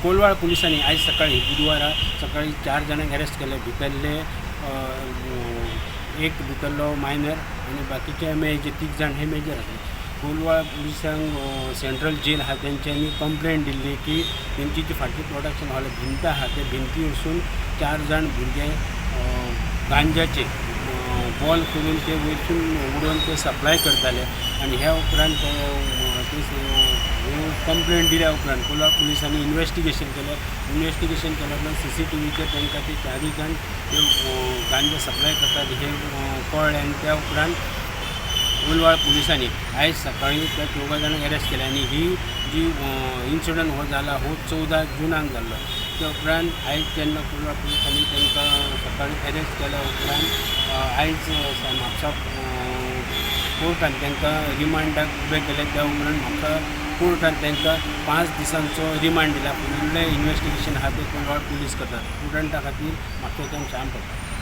कोलवाळ पुलिसांनी आज सकाळी बुधवारा सकाळी 4 जाणांक अरेस्ट केले. भितरले एक भितरलो मायनर आणि बाकीचे मेजर 3 जाण हे मेजर आसले. कोलवाळ पुलिसांक सेंट्रल जेल आहा तेंच्यांनी कंप्लेंट दिल्ली की तेंची जी फाटली प्रोडक्शन हॉल भिंत आहा ते भिंती वचून 4 जाण भुरगे गांजाचे बॉल करून ते वचून उडोवन ते सप्लाय करताले. आणि ह्या उपरांत कंप्लेंट दिल्या उपरांत कोलवाळ पुलिसांनी इन्व्हेस्टिगेशन केलं. इन्व्हेस्टिगेशन केल्यानंतर CCTVचेर तांकां ते 4 जाण गांजा सप्लाय करतात हे कळ्ळें. आणि त्या उपरांत कोलवाळ पुलिसांनी आयज सकाळी त्या 4 जाणांक अरेस्ट केले. आणि ही जी इन्सिडंट हो जाला हो 14 जुनाक जाल्लो. त्या उपरांत आयज जेन्ना कोलवाळ पुलिसांनी तांकां सकाळी अरेस्ट केल्या उपरांत आयज म्हापसा कोर्टान तांकां रिमांडाक उबे केले. त्या उपरांत म्हापसा कोर्टान तांकां 5 दिसांचो रिमांड दिला. फुडलें इन्व्हेस्टिगेशन आहा तें कोलवाळ पुलीस करतात. स्टुडंटा खातीर म्हापशेच्यान श्याम पडटा.